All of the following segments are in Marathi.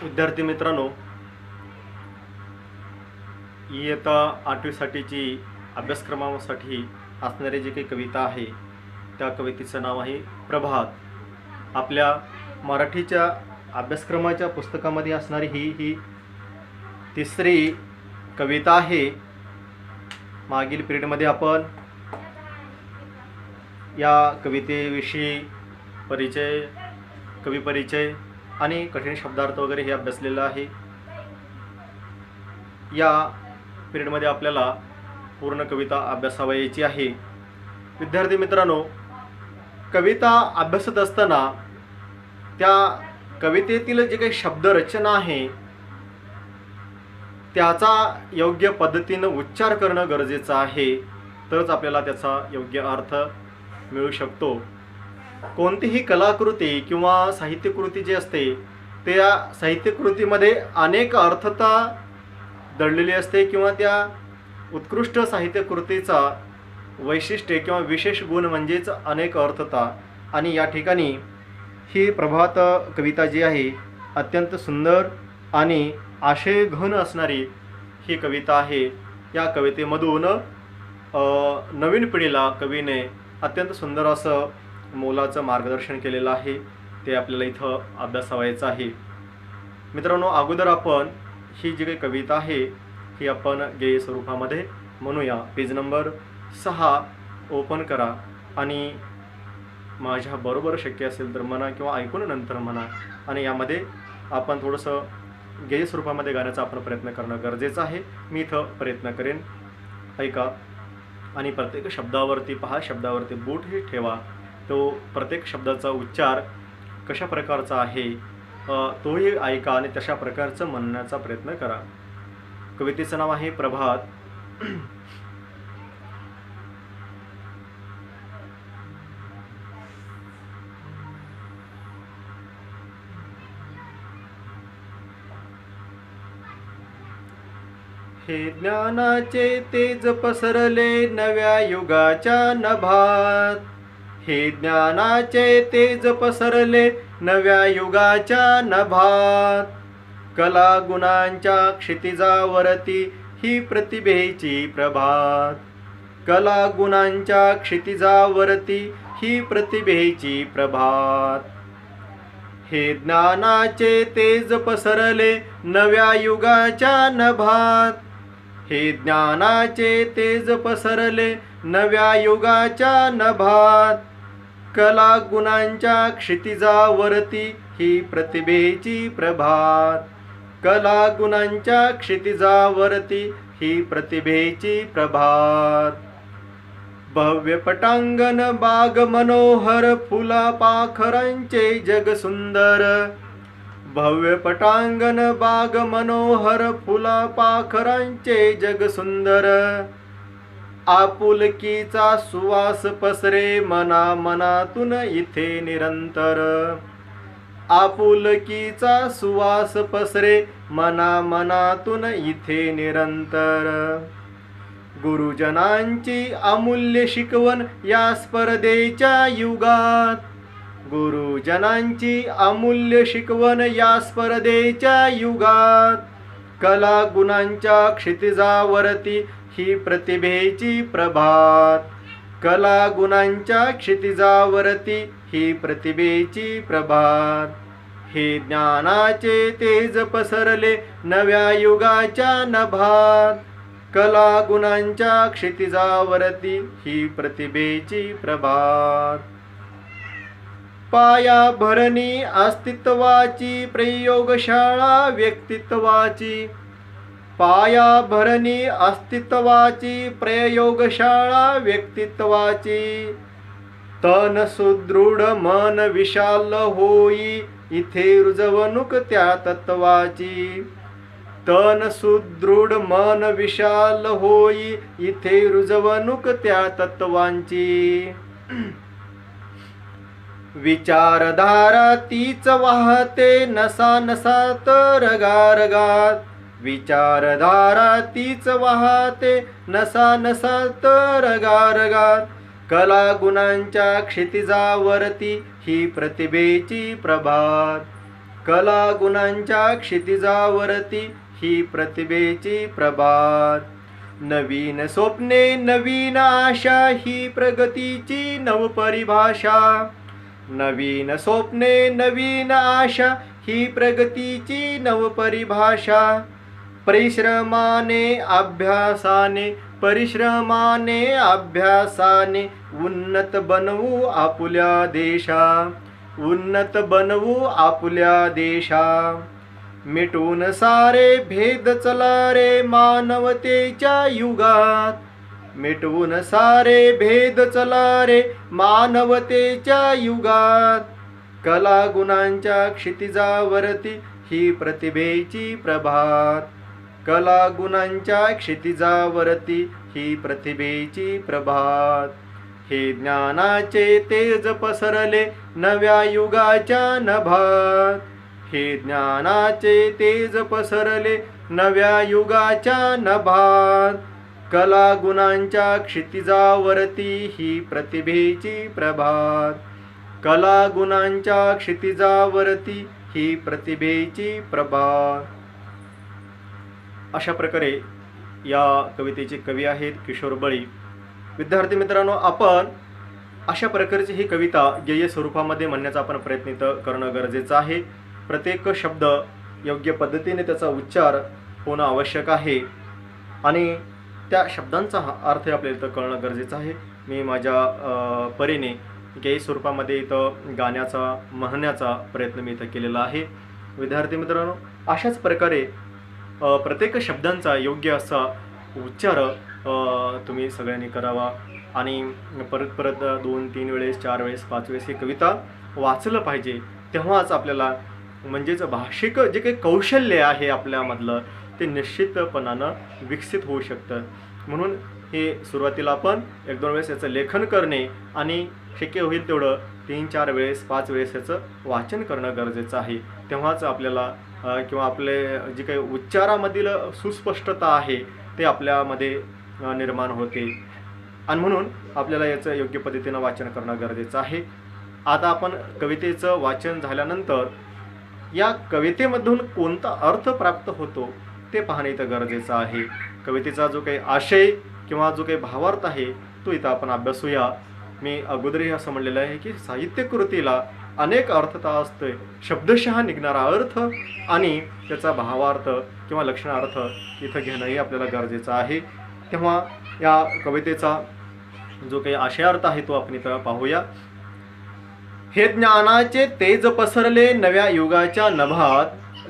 विद्यार्थी मित्रांनो, इयत्ता 8वी साठीची अभ्यासक्रमासाठी असणारी जी काही कविता आहे त्या कवितेचं नाव आहे प्रभात. आपल्या मराठीच्या अभ्यासक्रमाच्या पुस्तकामध्ये असणारी ही तिसरी कविता आहे. मागील पिरियडमध्ये आपण या कवितेविषयी परिचय, कविपरिचय आणि कठीण शब्दार्थ वगैरे हे अभ्यासलेलं आहे. या पिरियडमध्ये आपल्याला पूर्ण कविता अभ्यासावयाची आहे. विद्यार्थी मित्रांनो, कविता अभ्यासत असताना त्या कवितेतील जे काही शब्दरचना आहे त्याचा योग्य पद्धतीनं उच्चार करणं गरजेचं आहे, तरच आपल्याला त्याचा योग्य अर्थ मिळू शकतो. कोणतीही कलाकृती किंवा साहित्यकृती जी असते त्या साहित्यकृतीमध्ये अनेक अर्थता दडलेली असते किंवा त्या उत्कृष्ट साहित्यकृतीचा वैशिष्ट्य किंवा विशेष गुण म्हणजेच अनेक अर्थता. आणि या ठिकाणी ही प्रभात कविता जी आहे अत्यंत सुंदर आणि आशय घन असणारी ही कविता आहे. या कवितेमधून नवीन पिढीला कवीने अत्यंत सुंदर असं मोलाचं मार्गदर्शन केलेलं आहे. ते आपल्याला इथं अभ्यासावायचं आहे. मित्रांनो, अगोदर आपण ही जी काही कविता आहे ही आपण गेय स्वरूपामध्ये म्हणूया. पेज नंबर 6 ओपन करा आणि माझ्याबरोबर शक्य असेल तर म्हणा किंवा ऐकून नंतर म्हणा. आणि यामध्ये आपण थोडंसं गेय स्वरूपामध्ये गाण्याचा आपण प्रयत्न करणं गरजेचं आहे. मी इथं प्रयत्न करेन, ऐका आणि प्रत्येक शब्दावरती पहा, शब्दावरती बोटही ठेवा. तो प्रत्येक शब्दाचा उच्चार कशा प्रकारचा आहे तोही ऐका आणि तशा प्रकारचं म्हणण्याचा प्रयत्न करा. कवितेचं नाव आहे प्रभात. हे ज्ञानाचे तेज पसरले नव्या युगाच्या नभात. हे ज्ञानाचे तेज पसरले नव्या युगाच्या नभात. कला गुणांच्या क्षितिजावरती ही प्रतिभेची प्रभात. कला गुणांच्या क्षितिजावरती ही प्रतिभेची प्रभात. हे ज्ञानाचे तेज पसरले नव्या युगाच्या नभात. हे ज्ञानाचे तेज पसरले नव्या युगाच्या नभात. कला गुणांच्या क्षितिजावरती ही प्रतिभेची प्रभात. कला गुणांच्या क्षितिजावरती ही प्रतिभेची प्रभात. भव्य पटांगण बाग मनोहर फुला पाखरांचे जग सुंदर. भव्य पटांगण बाग मनोहर फुला पाखरांचे जग सुंदर. आपुलकीचा सुवास पसरे मना मनातून इथे निरंतर. आपुलकीचा सुवास पसरे मना मनातून इथे निरंतर. गुरुजनांची अमूल्य शिकवण या स्पर्धेच्या युगात. गुरुजनांची अमूल्य शिकवण या स्पर्धेच्या युगात. कला गुणांच्या क्षितिजावरती ही प्रतिभेची प्रभात. कला गुणांच्या क्षितिजावरती ही प्रतिभेची प्रभात. हे ज्ञानाचे तेज पसरले नव्या युगाच्या नभात. कला गुणांच्या क्षितिजावरती ही प्रतिभेची प्रभात. पायाभरणी अस्तित्वाची प्रयोगशाळा व्यक्तित्वाची. पायाभरणी अस्तित्वाची प्रयोगशाळा व्यक्तित्वाची. तन सुदृढ मन विशाल होई इथे रुजवणूक त्या तत्वाची. तन सुदृढ मन विशाल होई इथे रुजवणूक त्या तत्वांची. विचारधारा तीच वाहते नसा नसात रगारगात. विचारधारा तीच वाहते नसा नसात रगारगात. कला गुणांच्या क्षितिजावरती ही प्रतिभेची प्रभात. कला गुणांच्या क्षितिजावरती ही प्रतिभेची प्रभात. नवीन स्वप्ने नवीन आशा ही प्रगतीची नवपरिभाषा. नवीन स्वप्ने नवीन आशा ही प्रगतीची नवपरिभाषा. परिश्रमाने अभ्यासाने परिश्रमाने अभ्यासाने उन्नत बनवू आपुल्या देशा. उन्नत बनवू आपुल्या देशा. मिटून सारे भेद चला रे मानवतेच्या युगात. मिटवून सारे भेद चला रे मानवतेच्या युगात. कला गुणांच्या क्षितिजावरती ही प्रतिभेची प्रभात. कला गुणांच्या क्षितिजावरती ही प्रतिभेची प्रभात. हे ज्ञानाचे तेज पसरले नव्या युगाच्या नभात. हे ज्ञानाचे तेज पसरले नव्या युगाच्या नभात. कला गुणांच्या क्षितिजावरती ही प्रतिभेची प्रभात. कला गुणांच्या क्षितिजावरती ही प्रतिभेची प्रभात. अशा प्रकारे या कवितेचे कवी आहेत किशोर बळी. विद्यार्थी मित्रांनो, आपण अशा प्रकारची ही कविता गेय स्वरूपामध्ये म्हणण्याचा आपण प्रयत्न करणं गरजेचं आहे. प्रत्येक शब्द योग्य पद्धतीने त्याचा उच्चार होणं आवश्यक आहे आणि त्या शब्दांचा अर्थ आपल्याला इथं कळणं गरजेचं आहे. मी माझ्या परीने गेय स्वरूपामध्ये इथं गाण्याचा म्हणण्याचा प्रयत्न मी इथं केलेला आहे. विद्यार्थी मित्रांनो, अशाच प्रकारे प्रत्येक शब्दांचा योग्य असा उच्चार तुम्ही सगळ्यांनी करावा आणि परत परत 2-3 वेळेस 4 वेळेस 5 वेळेस ही कविता वाचलं पाहिजे. तेव्हाच आपल्याला म्हणजेच भाषिक जे काही कौशल्य आहे आपल्यामधलं ते निश्चितपणानं विकसित होऊ शकतं. म्हणून हे सुरुवातीला आपण 1-2 वेळेस याचं लेखन करणे आणि शक्य होईल तेवढं 3-4 वेळेस 5 वेळेस याचं वाचन करणं गरजेचं आहे. तेव्हाच आपल्याला किंवा आपले जे काही उच्चारामधील सुस्पष्टता आहे ते आपल्यामध्ये निर्माण होते आणि म्हणून आपल्याला याचं योग्य पद्धतीनं वाचन करणं गरजेचं आहे. आता आपण कवितेचं वाचन झाल्यानंतर या कवितेमधून कोणता अर्थ प्राप्त होतो ते पाहणे इथं गरजेचं आहे. कवितेचा जो काही आशय किंवा जो काही भावार्थ आहे तो इथं आपण अभ्यासूया. मी अगोदरही असं म्हणलेलं आहे की साहित्यकृतीला अनेक अर्थता असते. शब्दशः निघणारा अर्थ आणि त्याचा भावार्थ किंवा लक्षणार्थ इथं घेणंही आपल्याला गरजेचं आहे. तेव्हा या कवितेचा जो काही आशयार्थ आहे तो आपण इथं पाहूया. हे ज्ञानाचे तेज पसरले नव्या युगाच्या नभात.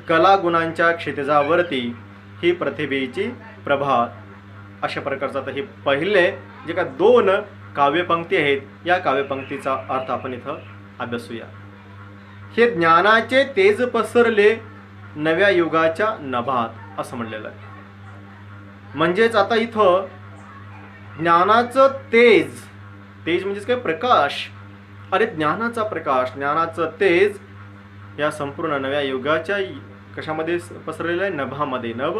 कला गुणांच्या क्षितिजावरती ही प्रतिभेची प्रभात. अशा प्रकारचा आता हे पहिले जे का 2 काव्यपंक्ती आहेत या काव्यपंक्तीचा अर्थ आपण इथं अभ्यासूया. हे ज्ञानाचे तेज पसरले नव्या युगाच्या नभात असं म्हणलेलं आहे. म्हणजेच आता इथं ज्ञानाचं तेज, तेज म्हणजेच काय, प्रकाश. अरे ज्ञानाचा प्रकाश, ज्ञानाचं तेज या संपूर्ण नव्या युगाच्या कशामध्ये पसरलेलं आहे? नभामध्ये. नभ,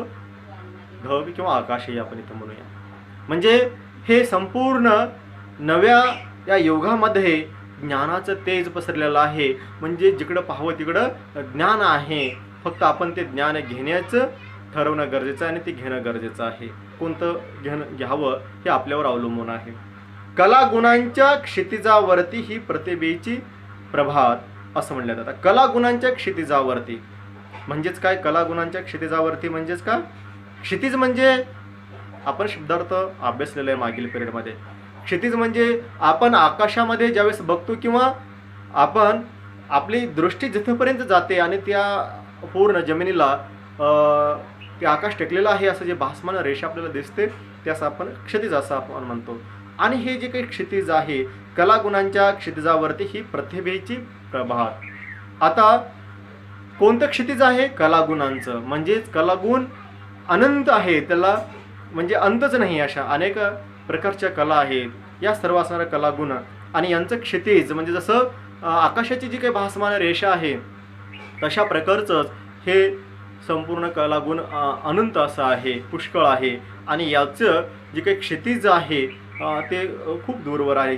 ढग किंवा आकाशही आपण इथं म्हणूया. म्हणजे हे संपूर्ण नव्या या युगामध्ये ज्ञानाचं तेज पसरलेलं आहे. म्हणजे जिकडं पाहावं तिकडं ज्ञान आहे. फक्त आपण ते ज्ञान घेण्याचं ठरवणं गरजेचं आहे आणि ते घेणं गरजेचं आहे. कोणतं घ्यावं हे आपल्यावर अवलंबून आहे. कला गुणांच्या क्षितिजावरती ही प्रतिभेची प्रभात असं म्हणलं जातं. कला गुणांच्या क्षितिजावरती म्हणजेच काय? कला गुणांच्या क्षितिजावरती म्हणजेच का? क्षितिज म्हणजे आपण शब्दार्थ अभ्यासलेला आहे मागील पिरियडमध्ये. क्षितिज म्हणजे आपण आकाशामध्ये ज्यावेळेस बघतो किंवा आपण आपली दृष्टी जिथपर्यंत जाते आणि त्या पूर्ण जमिनीला ते आकाश टेकलेलं आहे असं जे भासमान रेषा आपल्याला दिसते त्यास आपण क्षितिज असं आपण म्हणतो. आणि हे जे काही क्षितिज आहे कलागुणांच्या क्षितिजावरती ही प्रतिभेची प्रभात. आता कोणतं क्षितिज आहे? कलागुणांचं. म्हणजेच कलागुण अनंत आहे, त्याला म्हणजे अंतच नाही. अशा अनेक प्रकारच्या कला आहेत, या सर्व असणाऱ्या कलागुण आणि यांचं क्षितिज म्हणजे जसं आकाशाची जी काही भासमान रेषा आहे तशा प्रकारचंच हे संपूर्ण कलागुण अनंत असं आहे, पुष्कळ आहे. आणि याचं जे काही क्षितिज आहे ते खूप दूरवर आहे.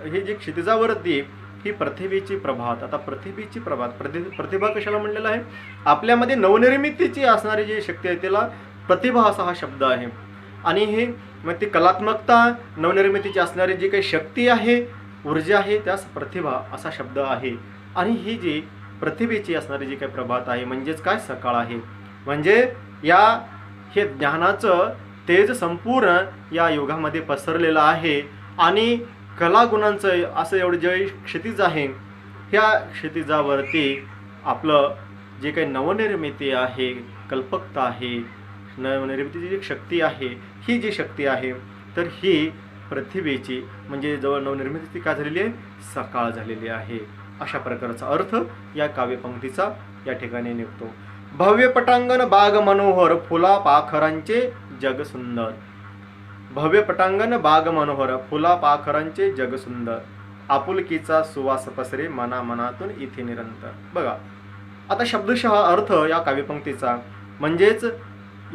हे जे क्षितिजावरती ही प्रतिभेची प्रभात. आता प्रतिभेची प्रभात, प्रतिभा कशाला म्हणलेला आहे? आपल्यामध्ये नवनिर्मितीची असणारी जी शक्ती आहे त्याला प्रतिभा असा हा शब्द आहे. आणि हे मग ती कलात्मकता, नवनिर्मितीची असणारी जी काही शक्ती आहे, ऊर्जा आहे, त्यास प्रतिभा असा शब्द आहे. आणि ही जी प्रतिभेची असणारी जी काही प्रभात आहे म्हणजेच काय, सकाळ आहे. म्हणजे हे ज्ञानाचं तेज संपूर्ण या युगामध्ये पसरलेलं आहे. आणि कलागुणांचं असं एवढं जे क्षितिज आहे, ह्या क्षितिजावरती आपलं जे काही नवनिर्मिती आहे, कल्पकता आहे, नवनिर्मितीची जी शक्ती आहे, ही जी शक्ती आहे तर ही प्रतिभेची म्हणजे जवळ नवनिर्मिती काय झालेली आहे, सकाळ झालेली आहे. अशा प्रकारचा अर्थ या काव्यपंक्तीचा या ठिकाणी निघतो. भव्य पटांगण बाग मनोहर, फुला पाखरांचे जग सुंदर. भव्य पटांगण बाग मनोहर, फुला पाखरांचे जग सुंदर. आपुलकीचा सुवास पसरे मना मनातून इथे निरंतर. बघा आता शब्दशः अर्थ या काव्यपंक्तीचा म्हणजेच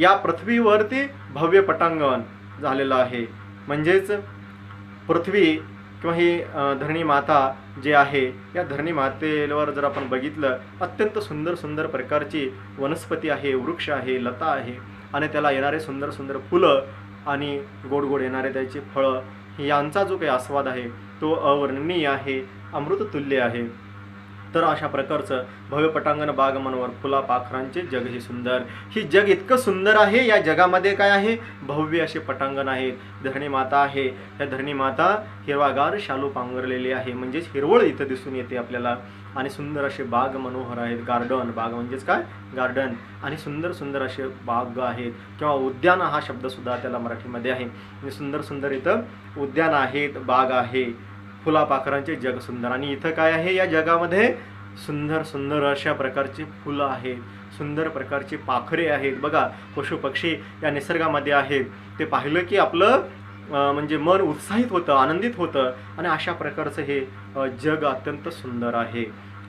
या पृथ्वीवरती भव्य पटांगण झालेलं आहे. म्हणजेच पृथ्वी किंवा ही धरणी माता जे आहे, या धरणी मातेवर जर आपण बघितलं, अत्यंत सुंदर सुंदर प्रकारची वनस्पती आहे, वृक्ष आहे, लता आहे आणि त्याला येणारे सुंदर सुंदर फुलं आणि गोड गोड येणारे त्याची फळं, यांचा जो काही आस्वाद आहे तो अवर्णनीय आहे, अमृततुल्य आहे. तर अशा प्रकारचं भव्य पटांगण बाग मनोहर, फुला पाखरांचे जग हे सुंदर. ही जग इतकं सुंदर आहे, या जगामध्ये काय आहे, भव्य असे पटांगण आहेत, धरणी माता आहे. त्या धरणी माता हिरवागार शालू पांघरलेली आहे, म्हणजेच हिरवळ इथं दिसून येते आपल्याला. आणि सुंदर असे बाग मनोहर आहेत, गार्डन, बाग म्हणजेच काय, गार्डन. आणि सुंदर सुंदर असे बाग आहेत किंवा उद्यान हा शब्द सुद्धा त्याला मराठीमध्ये आहे. म्हणजे सुंदर सुंदर इथं उद्यान आहेत, बाग आहे, फुला पाखरांचे जग सुंदर. आणि इथं काय आहे, या जगामध्ये सुंदर सुंदर अशा प्रकारची फुलं आहेत, सुंदर प्रकारची पाखरे आहेत. बघा पशु पक्षी या निसर्गामध्ये आहेत, ते पाहिलं की आपलं म्हणजे मन उत्साहित होतं, आनंदित होतं. आणि अशा प्रकारचं हे जग अत्यंत सुंदर आहे.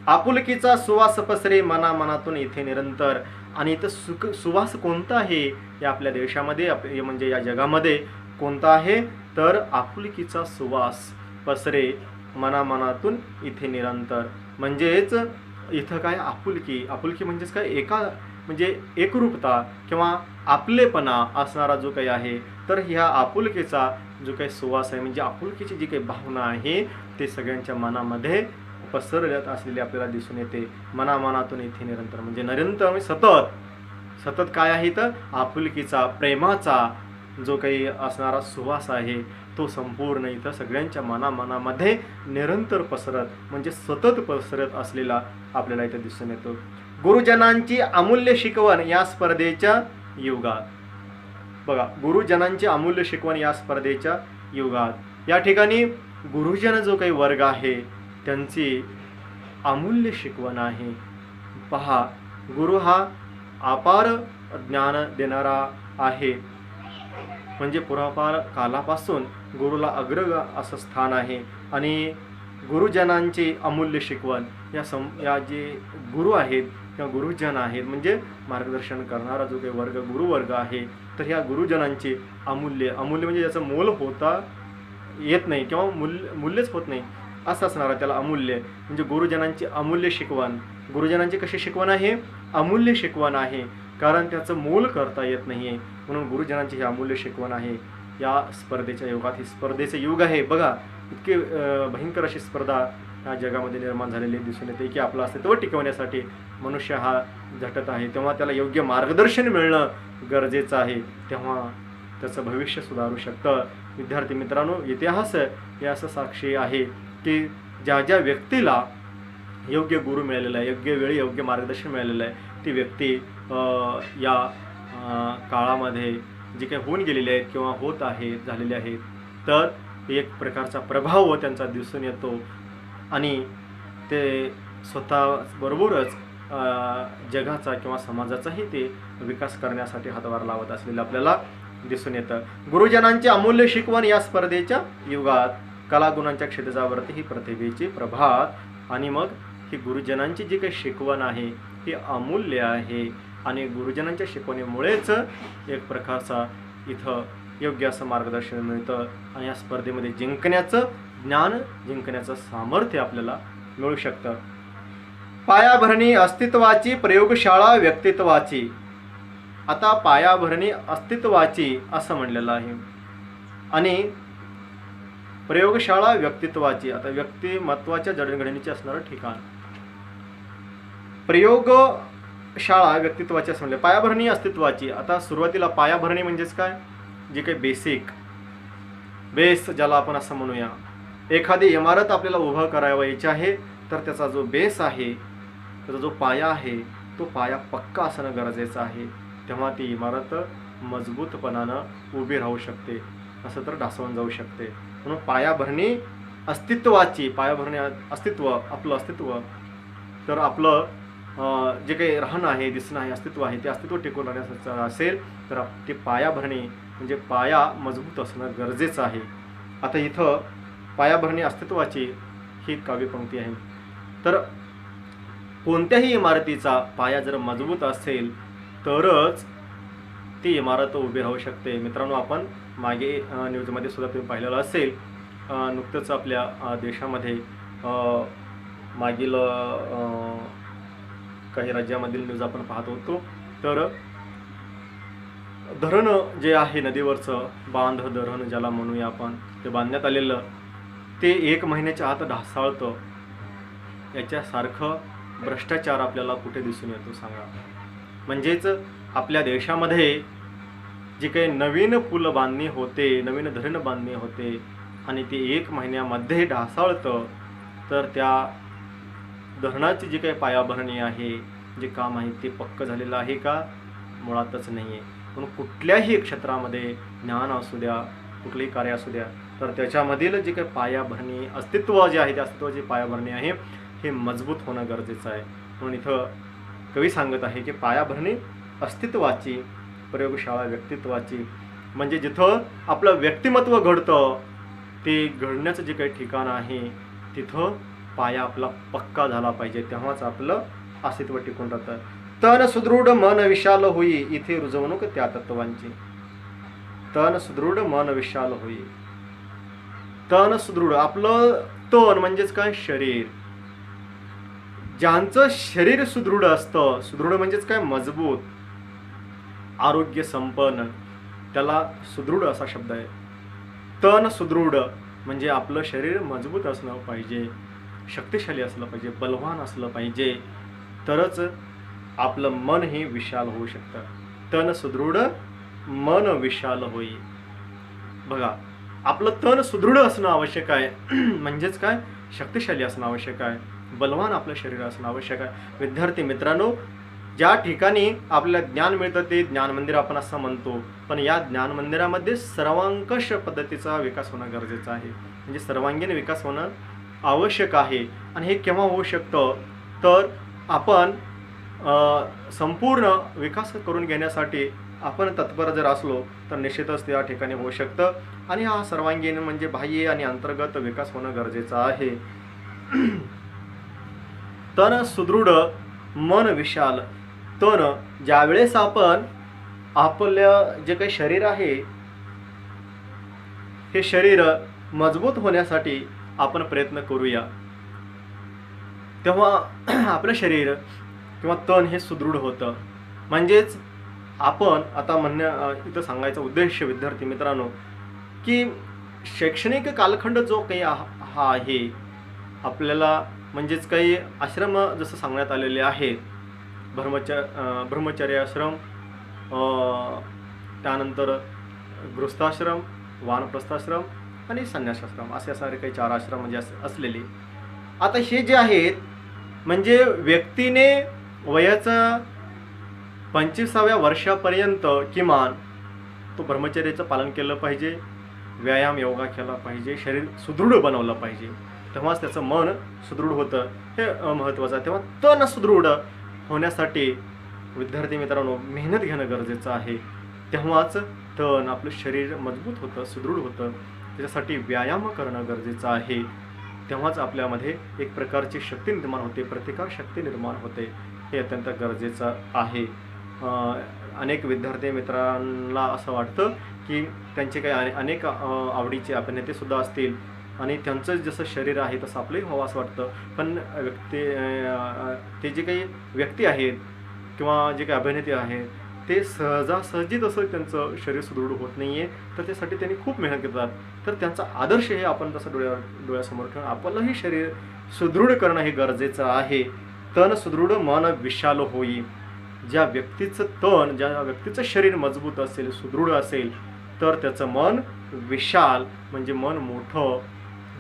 आपुलकीचा सुवास पसरे मना मनातून इथे निरंतर. आणि इथं सुवास कोणता आहे या आपल्या देशामध्ये, म्हणजे या जगामध्ये कोणता आहे, तर आपुलकीचा सुवास पसरे मनामनातून इथे निरंतर. म्हणजेच इथं काय, आपुलकी, आपुलकी म्हणजेच काय, म्हणजे एकरूपता किंवा आपलेपणा असणारा जो काही आहे, तर ह्या आपुलकीचा जो काही सुवास आहे, म्हणजे आपुलकीची जी काही भावना आहे ते सगळ्यांच्या मनामध्ये पसरल्यात असलेली आपल्याला दिसून येते. मनामनातून इथे निरंतर म्हणजे निरंतर सतत सतत काय आहे, तर आपुलकीचा, प्रेमाचा जो काही असणारा सुवास आहे तो संपूर्ण इथं सगळ्यांच्या मनामध्ये निरंतर पसरत म्हणजे सतत पसरत असलेला आपल्याला इथं दिसून येतो. गुरुजनांची अमूल्य शिकवण या स्पर्धेच्या युगात. बघा गुरुजनांची अमूल्य शिकवण या स्पर्धेच्या युगात. या ठिकाणी गुरुजन जो काही वर्ग आहे त्यांची अमूल्य शिकवण आहे. पहा, गुरु हा अपार ज्ञान देणारा आहे. म्हणजे पुरापार कालापासून गुरुला अग्र असं स्थान आहे. आणि गुरुजनांची अमूल्य शिकवण या जे गुरु आहेत किंवा गुरुजन आहेत म्हणजे मार्गदर्शन करणारा जो काही वर्ग गुरुवर्ग आहे, तर ह्या गुरुजनांची अमूल्य म्हणजे याचं मोल होता येत नाही किंवा मूल्यच होत नाही असं असणारा त्याला अमूल्य. म्हणजे गुरुजनांची अमूल्य शिकवण. गुरुजनांची कशी शिकवण आहे, अमूल्य शिकवण आहे, कारण त्याचं मोल करता येत नाही आहे, म्हणून गुरुजनांची ही अमूल्य शिकवण आहे. या स्पर्धेच्या युगात, ही स्पर्धेचं युग आहे. बघा इतके भयंकर अशी स्पर्धा या जगामध्ये निर्माण झालेली दिसून येते की आपलं अस्तित्व टिकवण्यासाठी मनुष्य हा झटत आहे, तेव्हा त्याला योग्य मार्गदर्शन मिळणं गरजेचं आहे, तेव्हा त्याचं भविष्य सुधारू शकतं. विद्यार्थी मित्रांनो, इतिहास हे असं साक्षी आहे की ज्या ज्या व्यक्तीला योग्य गुरु मिळालेला आहे, योग्य वेळी योग्य मार्गदर्शन मिळालेलं आहे, ती व्यक्ती या काळामध्ये जे काही होऊन गेलेले आहेत किंवा होत आहेत, झालेले आहेत, तर एक प्रकारचा प्रभाव त्यांचा दिसून येतो आणि ते स्वतःबरोबरच जगाचा किंवा समाजाचाही ते विकास करण्यासाठी हातभार लावत असलेलं आपल्याला दिसून येतं. गुरुजनांची अमूल्य शिकवण या स्पर्धेच्या युगात. कलागुणांच्या क्षितिजावरती ही प्रतिभेची प्रभात. आणि मग ही गुरुजनांची जी काही शिकवण आहे ही अमूल्य आहे आणि गुरुजनांच्या शिकवणीमुळेच एक प्रकारचा इथं योग्य असं मार्गदर्शन मिळतं आणि या स्पर्धेमध्ये जिंकण्याचं ज्ञान, जिंकण्याचं सामर्थ्य आपल्याला मिळू शकतं. पायाभरणी अस्तित्वाची, प्रयोगशाळा व्यक्तित्वाची. आता पायाभरणी अस्तित्वाची असं म्हणलेलं आहे आणि प्रयोगशाळा व्यक्तित्वाची. आता व्यक्तिमत्वाच्या जडणघडणीचे असणारं ठिकाण. प्रयोगशाळा व्यक्तित्वाची असं म्हणले. पायाभरणी अस्तित्वाची. आता सुरुवातीला पायाभरणी म्हणजेच काय, जे काही बेसिक बेस ज्याला आपण असं म्हणूया. एखादी इमारत आपल्याला उभं करावायची आहे तर त्याचा जो बेस आहे, त्याचा जो पाया आहे, तो पाया पक्का असणं गरजेचं आहे. तेव्हा ती इमारत मजबूतपणानं उभी राहू शकते, असं तर ढासळून जाऊ शकते. म्हणून पायाभरणी अस्तित्वाची. पायाभरणी अस्तित्व, आपलं अस्तित्व. तर आपलं जे काही राहणं आहे, दिसणं आहे, अस्तित्व आहे, ते अस्तित्व टिकून राहण्याचं असेल तर ते पायाभरणी म्हणजे पाया मजबूत असणं गरजेचं आहे. आता इथं पायाभरणी अस्तित्वाची ही काव्यपंक्ती आहे. तर कोणत्याही इमारतीचा पाया जर मजबूत असेल तरच ती इमारत उभी राहू शकते. मित्रांनो, आपण मागे न्यूजमध्ये सुद्धा तुम्ही पाहिलेलं असेल, नुकतंच आपल्या देशामध्ये मागील काही राज्यामधील न्यूज आपण पाहत होतो. तर धरण जे आहे, नदीवरचं बांध धरण ज्याला म्हणूया आपण, ते बांधण्यात आलेलं ते 1 महिन्याच्या आत ढासाळतं. याच्यासारखं भ्रष्टाचार आपल्याला कुठे दिसून येतो सांगा. म्हणजेच आपल्या देशामध्ये जी काही नवीन पूल बांधणी होते, नवीन धरण बांधणी होते आणि ते 1 महिन्यामध्ये ढासाळतं, तर त्या धरणाची जी काही पायाभरणी आहे, जे काम आहे, ते पक्क झालेलं आहे का? मुळातच नाही आहे. म्हणून कुठल्याही क्षेत्रामध्ये, ज्ञान असू द्या, कुठलंही कार्य असू द्या, तर त्याच्यामधील जे काही पायाभरणी अस्तित्व जे आहे, त्या अस्तित्वाची पायाभरणी आहे, हे मजबूत होणं गरजेचं आहे. म्हणून इथं कवी सांगत आहे की पायाभरणी अस्तित्वाची, प्रयोगशाळा व्यक्तित्वाची. म्हणजे जिथं आपलं व्यक्तिमत्व घडतं, ते घडण्याचं जे काही ठिकाण आहे, तिथं पाया आपला पक्का झाला पाहिजे, तेव्हाच आपलं अस्तित्व टिकून राहतं. तन सुदृढ मन विशाल होई, इथे रुजवणूक त्या तत्वांची. तन सुदृढ मन विशाल होई. तन सुदृढ, आपलं तन म्हणजेच काय, शरीर. ज्यांचं शरीर सुदृढ असतं, सुदृढ म्हणजेच काय, मजबूत, आरोग्य संपन्न, त्याला सुदृढ असा शब्द आहे. तन सुदृढ म्हणजे आपलं शरीर मजबूत असलं पाहिजे, शक्तिशाली असलं पाहिजे, बलवान असलं पाहिजे, तरच आपलं मन हे विशाल होऊ शकतं. तन सुदृढ मन विशाल होई. बघा, आपलं तन सुदृढ असणं आवश्यक आहे. म्हणजेच काय, शक्तिशाली असणं आवश्यक आहे, बलवान आपलं शरीर असणं आवश्यक आहे. विद्यार्थी मित्रांनो, ज्या ठिकाणी आपल्याला ज्ञान मिळतं ते ज्ञान मंदिर आपण असं म्हणतो, पण या ज्ञान मंदिरामध्ये सर्वांकष पद्धतीचा विकास होणं गरजेचं आहे. म्हणजे सर्वांगीण विकास होणं आवश्यक आहे. आणि हे केव्हा होऊ शकतं, तर आपण संपूर्ण विकास करून घेण्यासाठी आपण तत्पर जर असलो तर निश्चितच त्या ठिकाणी होऊ शकतं. आणि हा सर्वांगीण म्हणजे बाह्य आणि अंतर्गत विकास होणं गरजेचं आहे. तन सुदृढ मन विशाल. तन, ज्यावेळेस आपण आपलं जे काही शरीर आहे, हे शरीर मजबूत होण्यासाठी आपण प्रयत्न करूया, तेव्हा आपलं शरीर किंवा तन हे सुदृढ होतं. म्हणजेच आपण आता इथं सांगायचा उद्देश विद्यार्थी मित्रांनो, की शैक्षणिक कालखंड जो काही हा आहे आपल्याला, म्हणजेच काही आश्रम जसं सांगण्यात आलेले आहेत, ब्रह्मचर्य आश्रम, त्यानंतर गृहस्थाश्रम, वानप्रस्थाश्रम आणि संन्यासाश्रम, असे सारे काही 4 आश्रम म्हणजे असलेले. आता हे जे आहेत, म्हणजे व्यक्तीने वयाचा 25व्या वर्षापर्यंत किमान तो ब्रह्मचर्याचं पालन केलं पाहिजे, व्यायाम योगा केला पाहिजे, शरीर सुदृढ बनवलं पाहिजे, तेव्हाच त्याचं मन सुदृढ होतं. हे महत्त्वाचं आहे. तेव्हा तन सुदृढ होण्यासाठी विद्यार्थी मित्रांनो मेहनत घेणं गरजेचं आहे, तेव्हाच तन, आपलं शरीर मजबूत होतं, सुदृढ होतं. त्याच्यासाठी व्यायाम करणं गरजेचं आहे, तेव्हाच आपल्यामध्ये एक प्रकारची शक्ती निर्माण होते, प्रतिकार शक्ती निर्माण होते. हे अत्यंत गरजेचं आहे. अनेक विद्यार्थी मित्रांना असं वाटतं की त्यांचे काही अनेक आवडीचे अभिनेतेसुद्धा असतील, आणि त्यांचं जसं शरीर आहे तसं आपलंही व्हावं असं वाटतं. पण ते जे काही व्यक्ती आहेत किंवा जे काही अभिनेते आहेत ते सहजासहजी तसं त्यांचं शरीर सुदृढ होत नाही आहे, तर त्यासाठी त्यांनी खूप मेहनत करतात. तर त्यांचा आदर्श हे आपण तसं डोळ्यासमोर ठेवून आपलंही शरीर सुदृढ करणं हे गरजेचं आहे. तन सुदृढ मन विशाल होई. ज्या व्यक्तीचं शरीर मजबूत असेल, सुदृढ असेल, तर त्याचं मन विशाल म्हणजे मन मोठं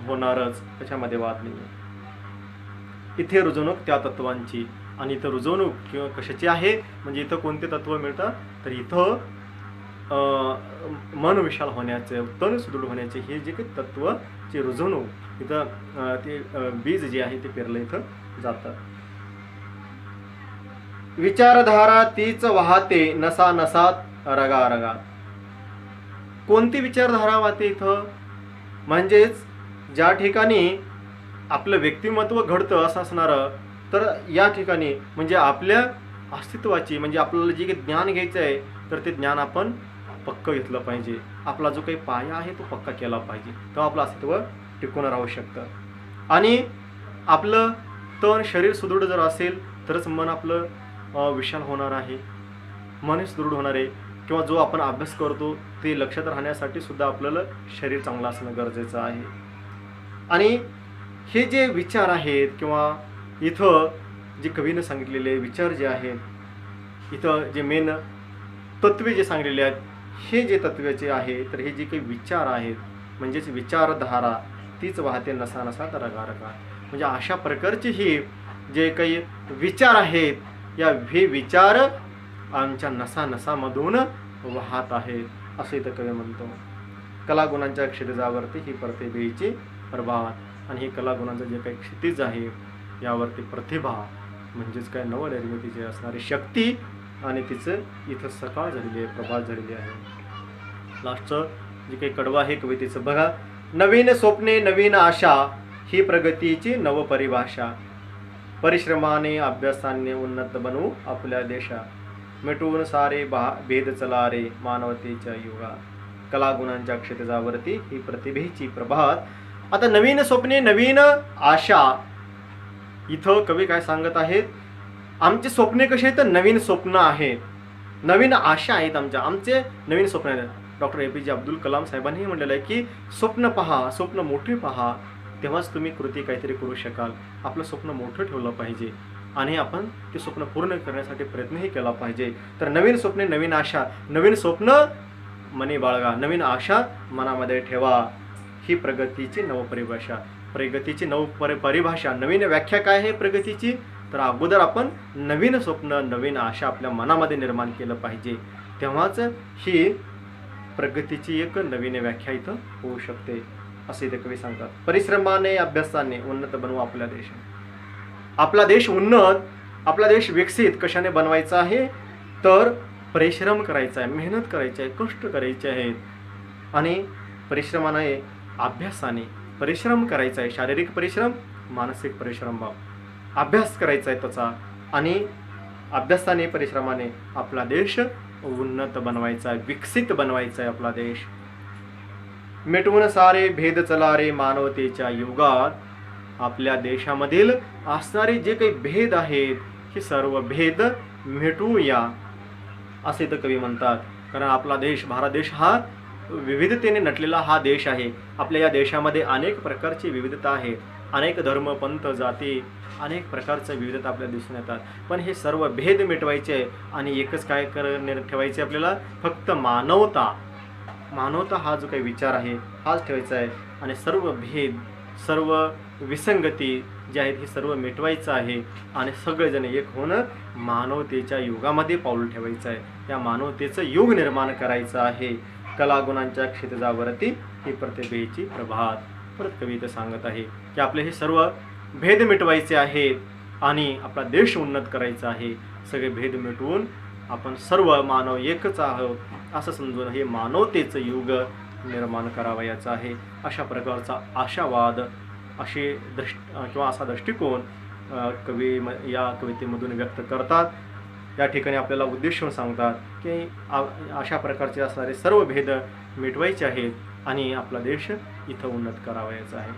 होणारच, त्याच्यामध्ये वाद नाही. इथे रुजवणूक त्या तत्वांची, आणि इथं रुजवणूक किंवा कशाची आहे म्हणजे इथं कोणते तत्व मिळतं, तर इथं मन विशाल होण्याचे, तन सुदृढ होण्याचे हे जे काही तत्वची रुजवणूक इथं ते बीज जे आहे ते पेरलं इथं जातं. विचारधारा तीच वाहते नसा नसात रगा रगात. कोणती विचारधारा वाहते इथं, म्हणजेच ज्या ठिकाणी आपलं व्यक्तिमत्व घडतं असं असणारं, तर या ठिकाणी म्हणजे आपल्या अस्तित्वाची, म्हणजे आपल्याला जे काही ज्ञान घ्यायचं आहे तर ते ज्ञान आपण पक्क घेतलं पाहिजे. आपला जो काही पाया आहे तो पक्का केला पाहिजे, तेव्हा आपलं अस्तित्व टिकून राहू शकतं. आणि आपलं तन शरीर सुदृढ जर असेल तरच मन आपलं विशाल होणार आहे, मन सुदृढ होणार आहे. किंवा जो आपण अभ्यास करतो ते लक्षात राहण्यासाठी सुद्धा आपल्याला शरीर चांगलं असणं गरजेचं आहे. आणि हे जे विचार आहेत किंवा इथं जे कवीनं सांगितलेले विचार जे आहेत, इथं जे मेन तत्वे जे सांगलेले आहेत, हे जे तत्वाचे आहे, तर हे जे काही विचार आहेत म्हणजेच विचारधारा तीच वाहते नसा नसा तर रगा रगा. म्हणजे अशा प्रकारचे हे जे काही विचार आहेत, या हे विचार आमच्या नसा नसामधून वाहत आहेत असं इथं कवी म्हणतो. कलागुणांच्या क्षितिजावरती ही प्रतिभेची प्रभात. आणि ही कलागुणांचं जे काही क्षितिज आहे यावरती प्रतिभा म्हणजेच काय नवनिर्मितीची असणारी शक्ती, आणि तिचं इथं सकाळ झालेली आहे, प्रभात झालेली आहे. लास्टचं जे काही कडवं आहे कवितेचं बघा. नवीन स्वप्ने नवीन आशा ही प्रगतीची नवपरिभाषा. परिश्रमाने अभ्यासाने उन्नत बनवू आपल्या देशा. मिटवून सारे भेद चला रे मानवतेच्या युगा. कलागुणांच्या क्षितिजावरती ही प्रतिभेची प्रभात. आता नवीन स्वप्ने नवीन आशा, इथं कवी काय सांगत आहेत, आमचे स्वप्ने कसे आहेत तर नवीन स्वप्न आहेत, नवीन आशा आहेत, आमचे नवीन स्वप्न आहेत. डॉक्टर APJ अब्दुल कलाम साहेबांनी म्हटलेलं आहे की स्वप्न पहा, स्वप्न मोठे पहा, तेव्हाच तुम्ही कृती काहीतरी करू शकाल. आपलं स्वप्न मोठं ठेवलं पाहिजे आणि आपण ते स्वप्न पूर्ण करण्यासाठी प्रयत्नही केला पाहिजे. तर नवीन स्वप्ने नवीन आशा, नवीन स्वप्न मनी बाळगा, नवीन आशा मनामध्ये ठेवा. ही प्रगतीची नवपरिभाषा. प्रगतीची परिभाषा, नवीन व्याख्या काय आहे प्रगतीची, तर अगोदर आपण नवीन स्वप्न नवीन आशा आपल्या मनामध्ये निर्माण केलं पाहिजे, तेव्हाच ही प्रगतीची एक नवीन व्याख्या इथं होऊ शकते असे इथे कवी सांगतात. परिश्रमाने अभ्यासाने उन्नत बनवू आपला देश. आपला देश उन्नत, आपला देश विकसित कशाने बनवायचा आहे, तर परिश्रम करायचा आहे, मेहनत करायची आहे, कष्ट करायचे आहेत. आणि परिश्रमाने अभ्यासाने परिश्रम करायचा आहे, शारीरिक परिश्रम, मानसिक परिश्रम, अभ्यास करायचा आहे त्याचा. आणि अभ्यासाने परिश्रमाने आपला देश उन्नत बनवायचा आहे, विकसित बनवायचा आहे आपला देश. मिटवून सारे भेद चला रे मानवतेच्या युगात. आपल्या देशामधील असणारे जे काही भेद आहेत हे सर्व भेद मिटवूया असे तर कवी म्हणतात. कारण आपला देश, भारत देश हा विविधतेने नटलेला हा देश आहे. आपल्या या देशामध्ये अनेक प्रकारची विविधता आहे, अनेक धर्म, पंथ, जाती, अनेक प्रकारच्या विविधता आपल्याला दिसून येतात. पण हे सर्व भेद मिटवायचे आहे आणि एकच काय ठेवायचे आपल्याला, फक्त मानवता. मानवता हा जो काही विचार आहे हाच ठेवायचा आहे. आणि सर्व भेद, सर्व विसंगती जे आहेत हे सर्व मिटवायचं आहे आणि सगळेजण एक होऊन मानवतेच्या युगामध्ये पाऊल ठेवायचं आहे. या मानवतेचं युग निर्माण करायचं आहे. कलागुणांच्या क्षितिजावरती ही प्रतिभेची प्रभात. परत कवी इथं सांगत आहे की आपले हे सर्व भेद मिटवायचे आहेत आणि आपला देश उन्नत करायचा आहे. सगळे भेद मिटवून आपण सर्व मानव एकच आहोत असं समजून हे मानवतेचं युग निर्माण करावयाचं आहे. अशा प्रकारचा आशावाद, अशी किंवा असा दृष्टिकोन कवी या कवितेमधून व्यक्त करतात. या ठिकाणी आपल्याला उद्देशून सांगतात की अशा प्रकारचे असणारे सर्व भेद मिटवायचे आहेत आणि आपला देश इथं उन्नत करावायचा आहे.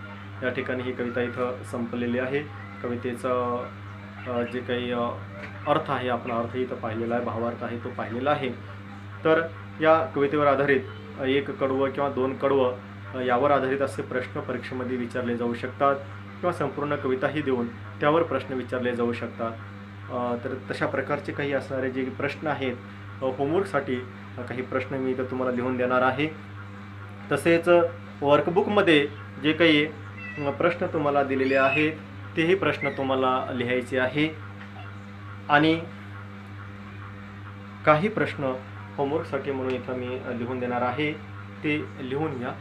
या ठिकाणी ही कविता इथं संपलेली आहे. कवितेचं जे काही अर्थ आहे, आपण अर्थ इथं पाहिलेला आहे, भावार्थ आहे तो पाहिलेला आहे. तर या कवितेवर आधारित एक कडवं किंवा दोन कडवं यावर आधारित असे प्रश्न परीक्षेमध्ये विचारले जाऊ शकतात किंवा संपूर्ण कविताही देऊन त्यावर प्रश्न विचारले जाऊ शकतात. तर तशा प्रकारचे काही असणारे जे प्रश्न आहेत होमवर्कसाठी काही प्रश्न मी इथं तुम्हाला लिहून देणार आहे. तसेच वर्कबुकमध्ये जे काही प्रश्न तुम्हाला दिलेले आहेत तेही प्रश्न तुम्हाला लिहायचे आहे आणि काही प्रश्न होमवर्कसाठी म्हणून इथं मी लिहून देणार आहे, ते लिहून घ्या.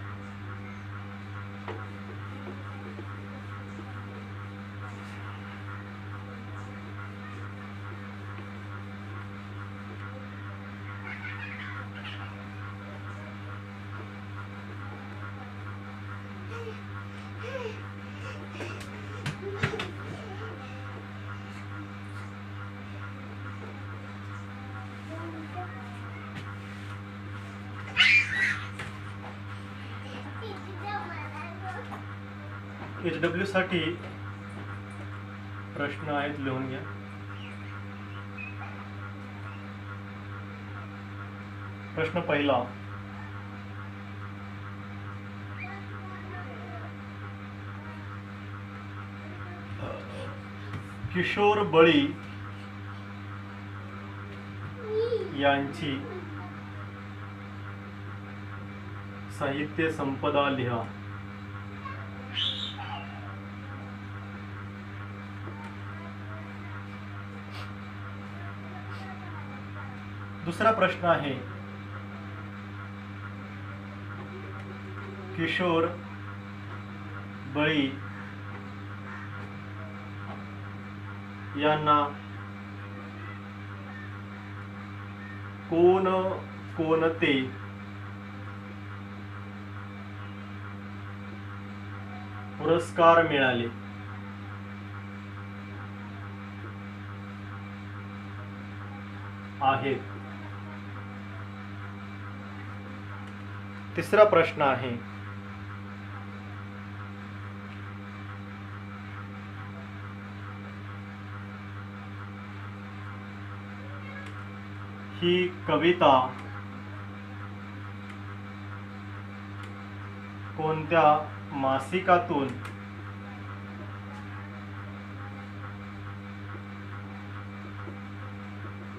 HW साठी प्रश्न आहेत, लिहून घ्या. प्रश्न पहिला, किशोर बळी यांची साहित्य संपदा लिहा. दुसरा प्रश्न आहे, किशोर बळी यांना कोण कोणते पुरस्कार मिळाले. आहेत. तिसरा प्रश्न आहे, ही कविता कोणत्या मासिकातून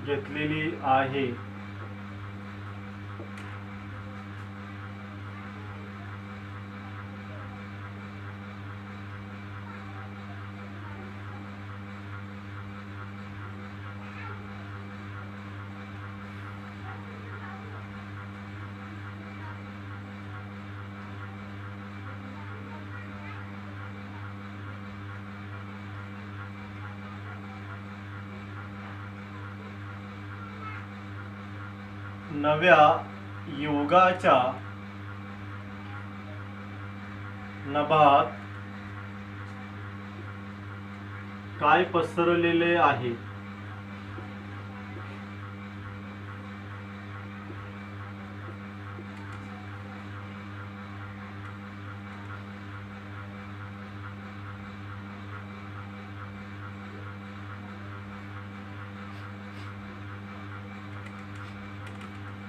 घेतलेली आहे. नव्या युगाच्या नभात काय पसरलेले आहे.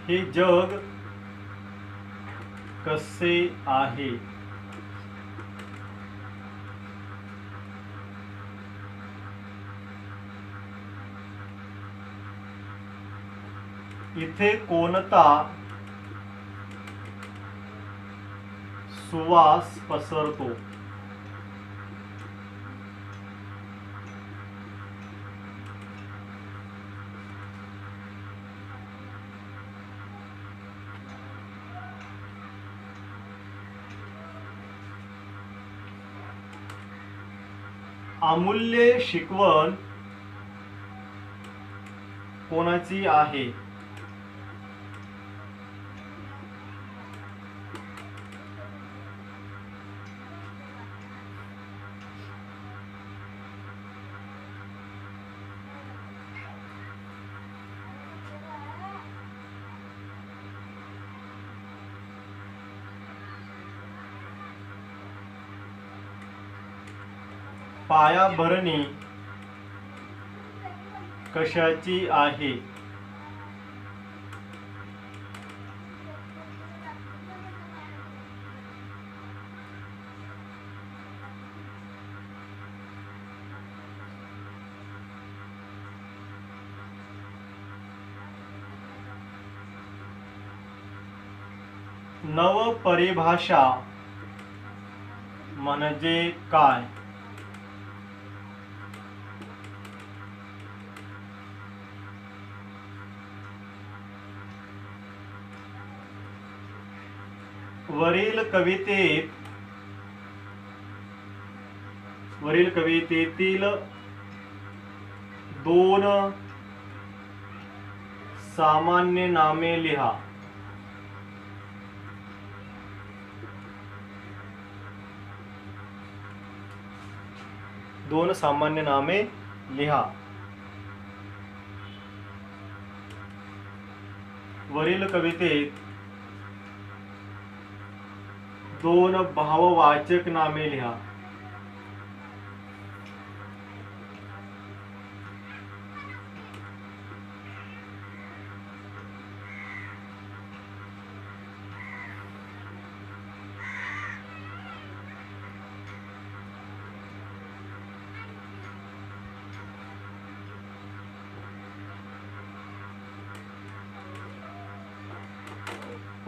हे जग कसे आहे. इथे कोणता सुवास पसरतो. अमूल्य शिकवण कोणाची आहे. पायाभरणी कशाची आहे? नवपरिभाषा म्हणजे काय? वरील कवितेतील दोन सामान्य नामे लिहा. दोन सामान्य नामे लिहा. वरील कवितेत दोन भाववाचक नामे लिहा.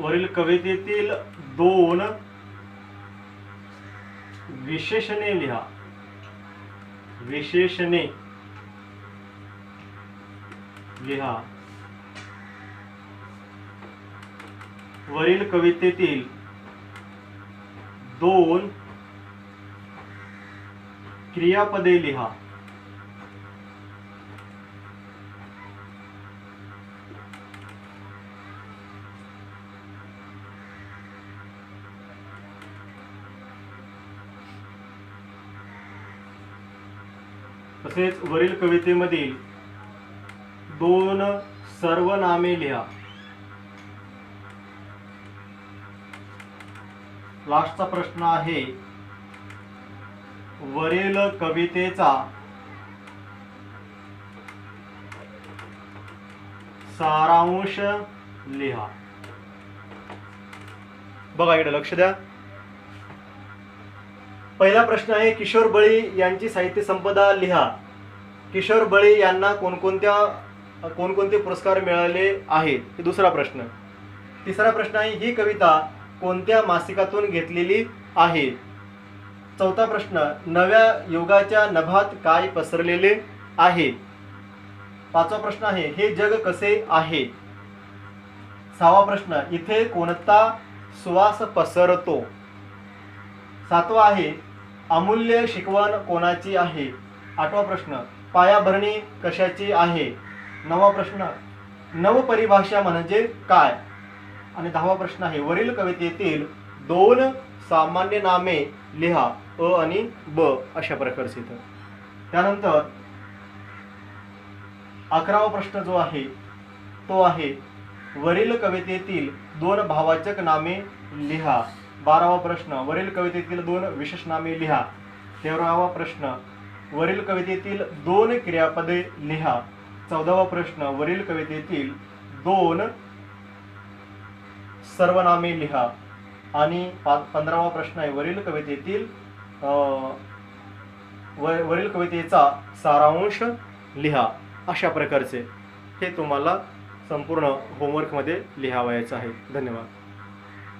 वरील कवितेतील दोन विशेषणे लिहा. विशेषणे लिहा. वरील कवितेतील दोन क्रियापदे लिहा. तसेच वरील कवितेमधील दोन सर्वनामे लिहा. लास्टचा प्रश्न आहे, वरील कवितेचा सारांश लिहा. बघा इकडे लक्ष द्या. पहिला प्रश्न आहे, किशोर बळी यांची साहित्य संपदा लिहा. किशोर बळी यांना कोणकोणते पुरस्कार मिळाले आहेत? हे दुसरा प्रश्न. तिसरा प्रश्न आहे, ही कविता कोणत्या मासिकातून घेतलेली आहे? चौथा प्रश्न, नव्या युगाच्या नभात काय पसरलेले आहे? पाचवा प्रश्न आहे, हे जग कसे आहे? सहावा प्रश्न, इथे कोणता सुवास पसरतो? सातवा आहे, अमूल्य शिकवण कोणाची आहे? आठवा प्रश्न, पायाभरणी कशाची आहे? नववा प्रश्न, नवपरिभाषा म्हणजे काय? आणि दहावा प्रश्न आहे, वरील कवितेतील दोन सामान्य नामे लिहा. अ आणि ब अशा प्रकारचे. त्यानंतर 11वा प्रश्न जो आहे तो आहे, वरील कवितेतील दोन भाववाचक नामे लिहा. 12वा प्रश्न, वरील कवितेतील दोन विशेष नामे लिहा. 13वा प्रश्न, वरील कवितेतील दोन क्रियापदे लिहा. 14वा प्रश्न, वरील कवितेतील दोन सर्वनामे लिहा. आणि 15वा प्रश्न आहे, वरील कवितेचा सारांश लिहा. अशा प्रकारचे हे तुम्हाला संपूर्ण होमवर्कमध्ये लिहावयाचं आहे. धन्यवाद.